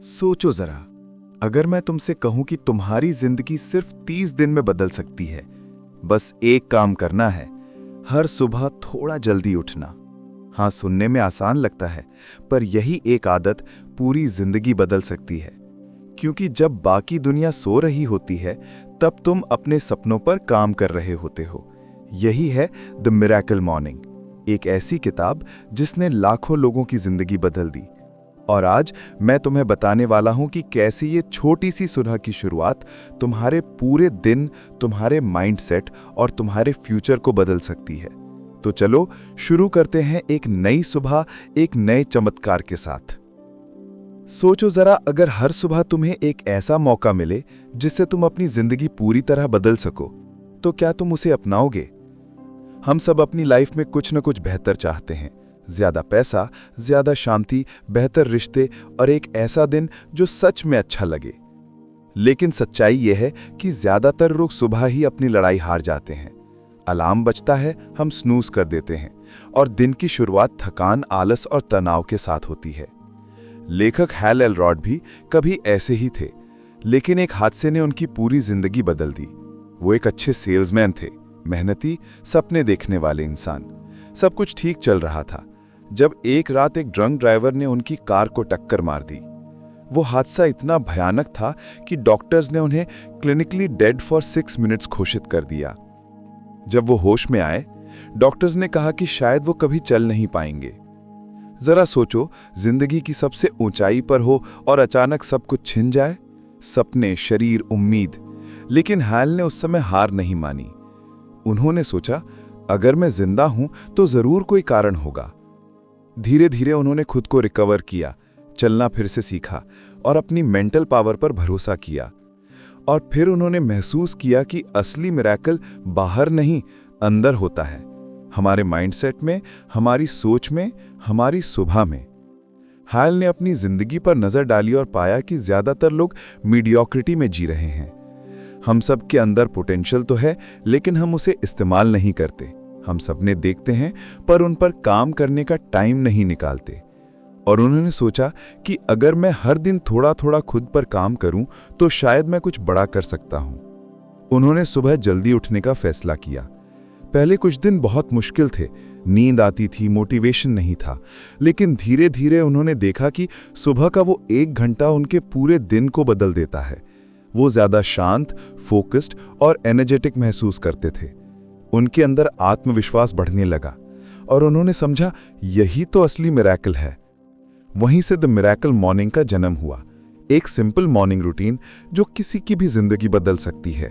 सोचो जरा, अगर मैं तुमसे कहूं कि तुम्हारी जिंदगी सिर्फ 30 दिन में बदल सकती है। बस एक काम करना है, हर सुबह थोड़ा जल्दी उठना। हाँ, सुनने में आसान लगता है, पर यही एक आदत पूरी जिंदगी बदल सकती है। क्योंकि जब बाकी दुनिया सो रही होती है, तब तुम अपने सपनों पर काम कर रहे होते हो। यही है द मिरेकल मॉर्निंग, एक ऐसी किताब जिसने लाखों लोगों की जिंदगी बदल दी। और आज मैं तुम्हें बताने वाला हूं कि कैसे ये छोटी सी सुबह की शुरुआत तुम्हारे पूरे दिन, तुम्हारे माइंडसेट और तुम्हारे फ्यूचर को बदल सकती है। तो चलो शुरू करते हैं एक नई सुबह, एक नए चमत्कार के साथ। सोचो जरा, अगर हर सुबह तुम्हें एक ऐसा मौका मिले जिससे तुम अपनी जिंदगी पूरी तरह बदल सको, तो क्या तुम उसे अपनाओगे? हम सब अपनी लाइफ में कुछ न कुछ बेहतर चाहते हैं। ज्यादा पैसा, ज्यादा शांति, बेहतर रिश्ते और एक ऐसा दिन जो सच में अच्छा लगे। लेकिन सच्चाई यह है कि ज्यादातर लोग सुबह ही अपनी लड़ाई हार जाते हैं। अलार्म बजता है, हम स्नूज कर देते हैं और दिन की शुरुआत थकान, आलस और तनाव के साथ होती है। लेखक हैल एलरॉड भी कभी ऐसे ही थे, लेकिन एक हादसे ने उनकी पूरी जिंदगी बदल दी। वो एक अच्छे सेल्समैन थे, मेहनती, सपने देखने वाले इंसान। सब कुछ ठीक चल रहा था जब एक रात एक ड्रंक ड्राइवर ने उनकी कार को टक्कर मार दी। वो हादसा इतना भयानक था कि डॉक्टर्स ने उन्हें क्लिनिकली डेड फॉर 6 मिनट्स घोषित कर दिया। जब वो होश में आए, डॉक्टर्स ने कहा कि शायद वो कभी चल नहीं पाएंगे। जरा सोचो, जिंदगी की सबसे ऊंचाई पर हो और अचानक सब कुछ छिन जाए, सपने, शरीर, उम्मीद। लेकिन हैल ने उस समय हार नहीं मानी। उन्होंने सोचा, अगर मैं जिंदा हूं तो जरूर कोई कारण होगा। धीरे धीरे उन्होंने खुद को रिकवर किया, चलना फिर से सीखा और अपनी मेंटल पावर पर भरोसा किया। और फिर उन्होंने महसूस किया कि असली मिरेकल बाहर नहीं, अंदर होता है, हमारे माइंडसेट में, हमारी सोच में, हमारी सुबह में। हैल ने अपनी जिंदगी पर नजर डाली और पाया कि ज्यादातर लोग मीडियोक्रिटी में जी रहे हैं। हम सब के अंदर पोटेंशियल तो है, लेकिन हम उसे इस्तेमाल नहीं करते। हम सपने देखते हैं, पर उन पर काम करने का टाइम नहीं निकालते। और उन्होंने सोचा कि अगर मैं हर दिन थोड़ा थोड़ा खुद पर काम करूं, तो शायद मैं कुछ बड़ा कर सकता हूं। उन्होंने सुबह जल्दी उठने का फैसला किया। पहले कुछ दिन बहुत मुश्किल थे, नींद आती थी, मोटिवेशन नहीं था। लेकिन धीरे धीरे उन्होंने देखा कि सुबह का वो 1 घंटा उनके पूरे दिन को बदल देता है। वो ज्यादा शांत, फोकस्ड और एनर्जेटिक महसूस करते थे। उनके अंदर आत्मविश्वास बढ़ने लगा और उन्होंने समझा, यही तो असली मिरेकल है। वहीं से द मिरेकल मॉर्निंग का जन्म हुआ, एक सिंपल मॉर्निंग रूटीन जो किसी की भी जिंदगी बदल सकती है।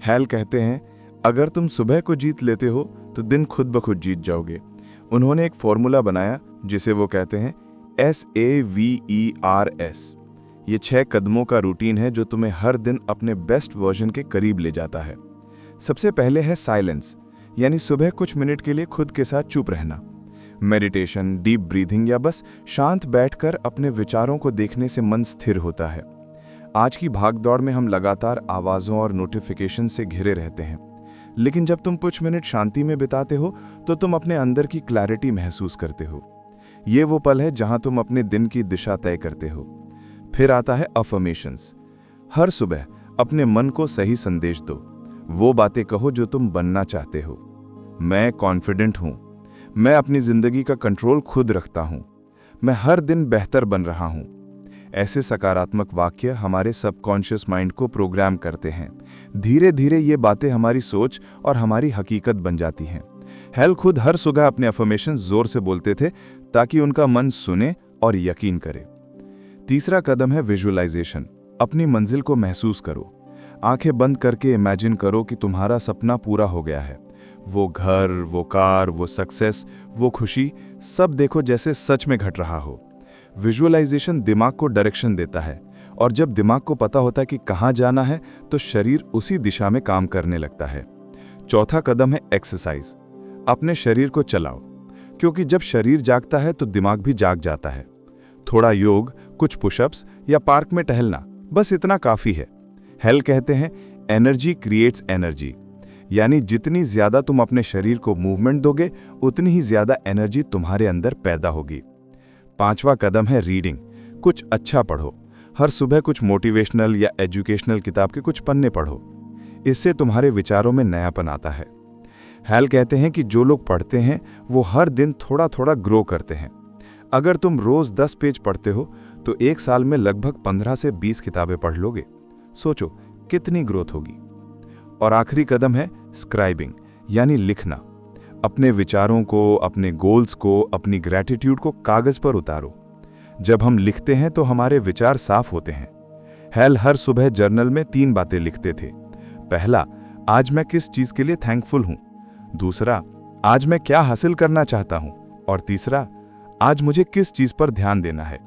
हैल कहते हैं, अगर तुम सुबह को जीत लेते हो तो दिन खुद ब खुद जीत जाओगे। उन्होंने एक फॉर्मूला बनाया जिसे वो कहते हैं SAVERS। ये 6 कदमों का रूटीन है जो तुम्हें हर दिन अपने बेस्ट वर्जन के करीब ले जाता है। सबसे पहले है साइलेंस, यानी सुबह कुछ मिनट के लिए खुद के साथ चुप रहना। मेडिटेशन, डीप ब्रीथिंग या बस शांत बैठकर अपने विचारों को देखने से मन स्थिर होता है। आज की भागदौड़ में हम लगातार आवाज़ों और नोटिफिकेशन से घिरे रहते हैं, लेकिन जब तुम कुछ मिनट शांति में बिताते हो तो तुम अपने अंदर की क्लैरिटी महसूस करते हो। ये वो पल है जहां तुम अपने दिन की दिशा तय करते हो। फिर आता है अफर्मेशंस। हर सुबह अपने मन को सही संदेश दो। वो बातें कहो जो तुम बनना चाहते हो। मैं कॉन्फिडेंट हूं, मैं अपनी जिंदगी का कंट्रोल खुद रखता हूं, मैं हर दिन बेहतर बन रहा हूं। ऐसे सकारात्मक वाक्य हमारे सबकॉन्शियस माइंड को प्रोग्राम करते हैं। धीरे धीरे ये बातें हमारी सोच और हमारी हकीकत बन जाती हैं। हैल खुद हर सुबह अपने अफर्मेशन जोर से बोलते थे ताकि उनका मन सुने और यकीन करे। तीसरा कदम है विजुअलाइजेशन। अपनी मंजिल को महसूस करो। आंखें बंद करके इमेजिन करो कि तुम्हारा सपना पूरा हो गया है। वो घर, वो कार, वो सक्सेस, वो खुशी, सब देखो जैसे सच में घट रहा हो। विजुअलाइजेशन दिमाग को डायरेक्शन देता है, और जब दिमाग को पता होता है कि कहाँ जाना है तो शरीर उसी दिशा में काम करने लगता है। चौथा कदम है एक्सरसाइज। अपने शरीर को चलाओ, क्योंकि जब शरीर जागता है तो दिमाग भी जाग जाता है। थोड़ा योग, कुछ पुशअप्स या पार्क में टहलना, बस इतना काफी है। हैल कहते हैं, एनर्जी क्रिएट्स एनर्जी, यानी जितनी ज्यादा तुम अपने शरीर को मूवमेंट दोगे, उतनी ही ज्यादा एनर्जी तुम्हारे अंदर पैदा होगी। 5वां कदम है रीडिंग। कुछ अच्छा पढ़ो, हर सुबह कुछ मोटिवेशनल या एजुकेशनल किताब के कुछ पन्ने पढ़ो। इससे तुम्हारे विचारों में नयापन आता है। हैल कहते हैं कि जो लोग पढ़ते हैं वो हर दिन थोड़ा थोड़ा ग्रो करते हैं। अगर तुम रोज 10 पेज पढ़ते हो तो एक साल में लगभग 15 से 20 किताबें पढ़ लोगे। सोचो कितनी ग्रोथ होगी। और आखिरी कदम है स्क्राइबिंग, यानी लिखना। अपने विचारों को, अपने गोल्स को, अपनी ग्रैटिट्यूड को कागज पर उतारो। जब हम लिखते हैं तो हमारे विचार साफ होते हैं। हैल हर सुबह जर्नल में 3 बातें लिखते थे। पहला, आज मैं किस चीज के लिए थैंकफुल हूं। दूसरा, आज मैं क्या हासिल करना चाहता हूं। और तीसरा, आज मुझे किस चीज पर ध्यान देना है।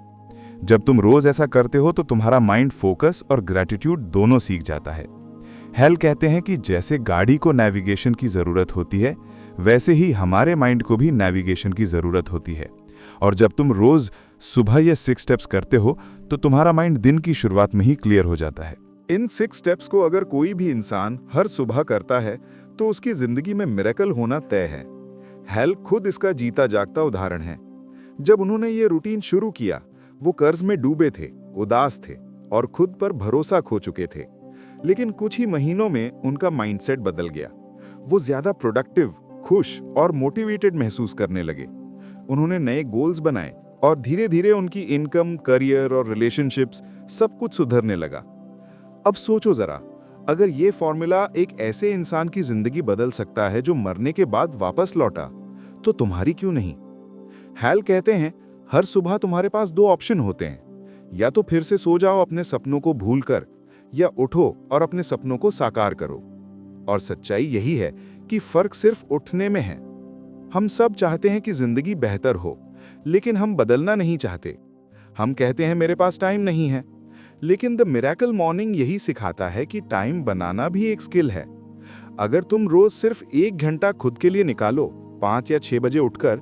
जब तुम रोज ऐसा करते हो तो तुम्हारा माइंड फोकस और ग्रैटिट्यूड दोनों सीख जाता है। हैल कहते हैं कि जैसे गाड़ी को नेविगेशन की जरूरत होती है, वैसे ही हमारे माइंड को भी नेविगेशन की जरूरत होती है। और जब तुम रोज सुबह ये 6 स्टेप्स करते हो तो तुम्हारा माइंड दिन की शुरुआत में ही क्लियर हो जाता है। इन 6 स्टेप्स को अगर कोई भी इंसान हर सुबह करता है तो उसकी जिंदगी में मिरेकल होना तय है। हैल खुद इसका जीता जागता उदाहरण है। जब उन्होंने ये रूटीन शुरू किया, वो कर्ज में डूबे थे, उदास थे और खुद पर भरोसा खो चुके थे। लेकिन कुछ ही महीनों में उनका माइंडसेट बदल गया। वो ज्यादा प्रोडक्टिव, खुश और मोटिवेटेड महसूस करने लगे। उन्होंने नए गोल्स बनाए और धीरे धीरे उनकी इनकम, करियर और रिलेशनशिप्स सब कुछ सुधरने लगा। अब सोचो जरा, अगर ये फॉर्मूला एक ऐसे इंसान की जिंदगी बदल सकता है जो मरने के बाद वापस लौटा, तो तुम्हारी क्यों नहीं? हैल कहते हैं, हर सुबह तुम्हारे पास 2 ऑप्शन होते हैं। या तो फिर से सो जाओ अपने सपनों को भूलकर, या उठो और अपने सपनों को साकार करो। और सच्चाई यही है कि फर्क सिर्फ उठने में है। हम सब चाहते हैं कि जिंदगी बेहतर हो, लेकिन हम बदलना नहीं चाहते। हम कहते हैं मेरे पास टाइम नहीं है, लेकिन द मिरेकल मॉर्निंग यही सिखाता है कि टाइम बनाना भी एक स्किल है। अगर तुम रोज सिर्फ 1 घंटा खुद के लिए निकालो, 5 या 6 बजे उठकर,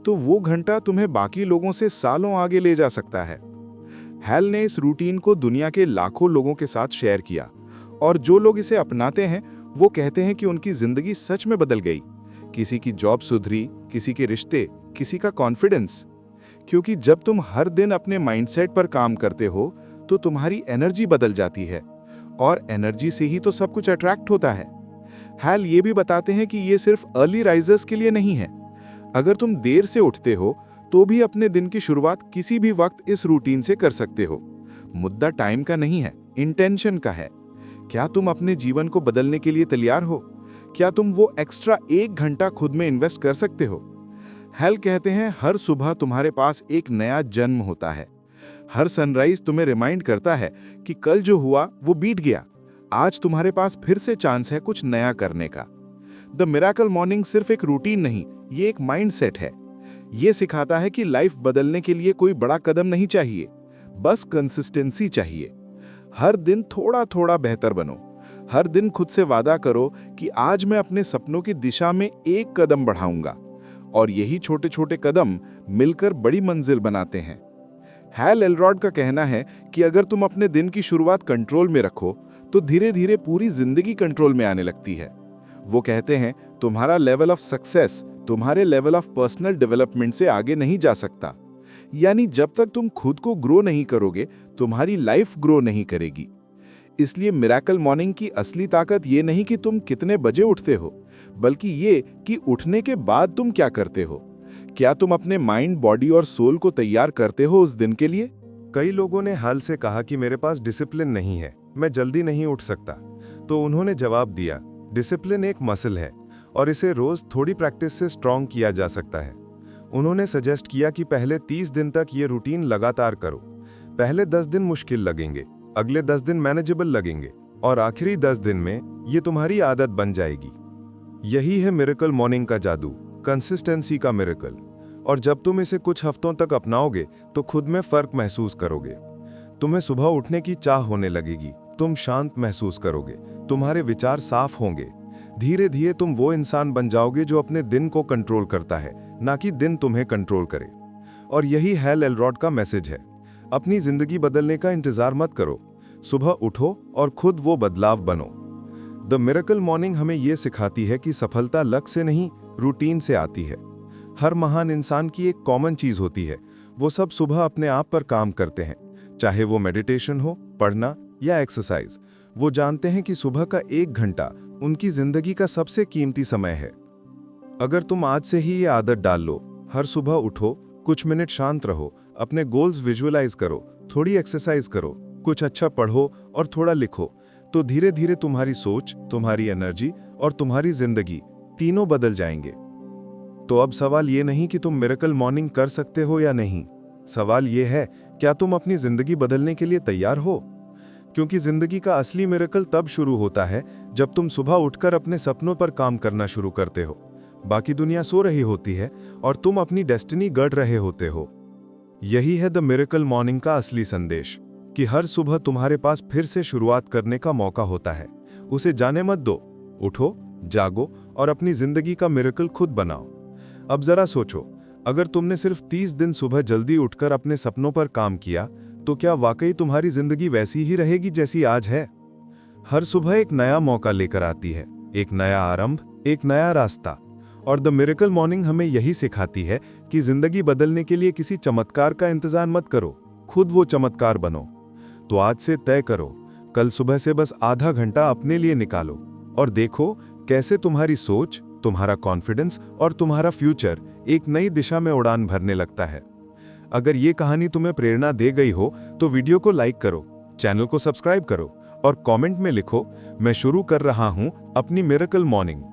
तो वो घंटा तुम्हें बाकी लोगों से सालों आगे ले जा सकता है। हैल ने इस रूटीन को दुनिया के लाखों लोगों के साथ शेयर किया, और जो लोग इसे अपनाते हैं वो कहते हैं कि उनकी जिंदगी सच में बदल गई। किसी की जॉब सुधरी, किसी के रिश्ते, किसी का कॉन्फिडेंस। क्योंकि जब तुम हर दिन अपने माइंडसेट पर काम करते हो तो तुम्हारी एनर्जी बदल जाती है, और एनर्जी से ही तो सब कुछ अट्रैक्ट होता है। हैल ये भी बताते हैं कि ये सिर्फ अर्ली राइजर्स के लिए नहीं है। अगर तुम देर से उठते हो तो भी अपने दिन की शुरुआत किसी भी वक्त इस रूटीन से कर सकते हो। मुद्दा टाइम का नहीं है, इंटेंशन का है। क्या तुम अपने जीवन को बदलने के लिए तैयार हो? क्या तुम वो एक्स्ट्रा 1 घंटा खुद में इन्वेस्ट कर सकते हो? हैल कहते हैं, हर सुबह तुम्हारे पास एक नया जन्म होता है। हर सनराइज तुम्हें रिमाइंड करता है कि कल जो हुआ वो बीत गया। आज तुम्हारे पास फिर से चांस है कुछ नया करने का। द मिरेकल मॉर्निंग सिर्फ एक रूटीन नहीं, ये एक माइंडसेट है। ये सिखाता है कि लाइफ बदलने के लिए कोई बड़ा कदम नहीं चाहिए, बस कंसिस्टेंसी चाहिए। हर दिन थोड़ा थोड़ा बेहतर बनो। हर दिन खुद से वादा करो कि आज मैं अपने सपनों की दिशा में 1 कदम बढ़ाऊंगा, और यही छोटे छोटे कदम मिलकर बड़ी मंजिल बनाते हैं। हैल एलरॉड का कहना है कि अगर तुम अपने दिन की शुरुआत कंट्रोल में रखो तो धीरे धीरे पूरी जिंदगी कंट्रोल में आने लगती है। वो कहते हैं, तुम्हारा लेवल ऑफ सक्सेस तुम्हारे लेवल ऑफ पर्सनल डेवलपमेंट से आगे नहीं जा सकता। यानी जब तक तुम खुद को ग्रो नहीं करोगे, तुम्हारी लाइफ ग्रो नहीं करेगी। इसलिए मिरेकल मॉर्निंग की असली ताकत ये नहीं कि तुम कितने बजे उठते हो, बल्कि ये कि उठने के बाद तुम क्या करते हो। क्या तुम अपने माइंड, बॉडी और सोल को तैयार करते हो उस दिन के लिए? कई लोगों ने हैल से कहा कि मेरे पास डिसिप्लिन नहीं है, मैं जल्दी नहीं उठ सकता। तो उन्होंने जवाब दिया, डिसिप्लिन एक मसल है और इसे रोज थोड़ी प्रैक्टिस से स्ट्रॉन्ग किया जा सकता है। उन्होंने सजेस्ट किया कि पहले 30 दिन तक ये रूटीन लगातार करो। पहले 10 दिन मुश्किल लगेंगे, अगले 10 दिन मैनेजेबल लगेंगे, और आखिरी 10 दिन में ये तुम्हारी आदत बन जाएगी। यही है मिरेकल मॉर्निंग का जादू, कंसिस्टेंसी का मिरेकल। और जब तुम इसे कुछ हफ्तों तक अपनाओगे तो खुद में फर्क महसूस करोगे। तुम्हें सुबह उठने की चाह होने लगेगी, तुम शांत महसूस करोगे, तुम्हारे विचार साफ होंगे। धीरे धीरे तुम वो इंसान बन जाओगे जो अपने दिन को कंट्रोल करता है, ना कि दिन तुम्हें कंट्रोल करे। और यही हैल एलरॉड का मैसेज है, अपनी जिंदगी बदलने का इंतजार मत करो, सुबह उठो और खुद वो बदलाव बनो। द मिरेकल मॉर्निंग हमें ये सिखाती है कि सफलता लक से नहीं, रूटीन से आती है। हर महान इंसान की एक कॉमन चीज होती है, वो सब सुबह अपने आप पर काम करते हैं, चाहे वो मेडिटेशन हो, पढ़ना या एक्सरसाइज। वो जानते हैं कि सुबह का 1 घंटा उनकी जिंदगी का सबसे कीमती समय है। अगर तुम आज से ही ये आदत डाल लो, हर सुबह उठो, कुछ मिनट शांत रहो, अपने गोल्स विजुअलाइज करो, थोड़ी एक्सरसाइज करो, कुछ अच्छा पढ़ो और थोड़ा लिखो, तो धीरे धीरे तुम्हारी सोच, तुम्हारी एनर्जी और तुम्हारी जिंदगी तीनों बदल जाएंगे। तो अब सवाल ये नहीं कि तुम मिरेकल मॉर्निंग कर सकते हो या नहीं, सवाल ये है क्या तुम अपनी जिंदगी बदलने के लिए तैयार हो? क्योंकि जिंदगी का असली मिरेकल तब शुरू होता है जब तुम सुबह उठकर अपने सपनों पर काम करना शुरू करते हो। बाकी दुनिया सो रही होती है और तुम अपनी डेस्टिनी गढ़ रहे होते हो। यही है द मिरेकल मॉर्निंग का असली संदेश, कि हर सुबह तुम्हारे पास फिर से शुरुआत करने का मौका होता है। उसे जाने मत दो, उठो, जागो और अपनी जिंदगी का मिरेकल खुद बनाओ। अब जरा सोचो, अगर तुमने सिर्फ 30 दिन सुबह जल्दी उठकर अपने सपनों पर काम किया, तो क्या वाकई तुम्हारी जिंदगी वैसी ही रहेगी जैसी आज है? हर सुबह एक नया मौका लेकर आती है, एक नया आरंभ, एक नया रास्ता। और द मिरेकल मॉर्निंग हमें यही सिखाती है कि जिंदगी बदलने के लिए किसी चमत्कार का इंतजार मत करो, खुद वो चमत्कार बनो। तो आज से तय करो, कल सुबह से बस आधा घंटा अपने लिए निकालो और देखो कैसे तुम्हारी सोच, तुम्हारा कॉन्फिडेंस और तुम्हारा फ्यूचर एक नई दिशा में उड़ान भरने लगता है। अगर ये कहानी तुम्हें प्रेरणा दे गई हो तो वीडियो को लाइक करो, चैनल को सब्सक्राइब करो और कमेंट में लिखो, मैं शुरू कर रहा हूं अपनी मिरेकल मॉर्निंग।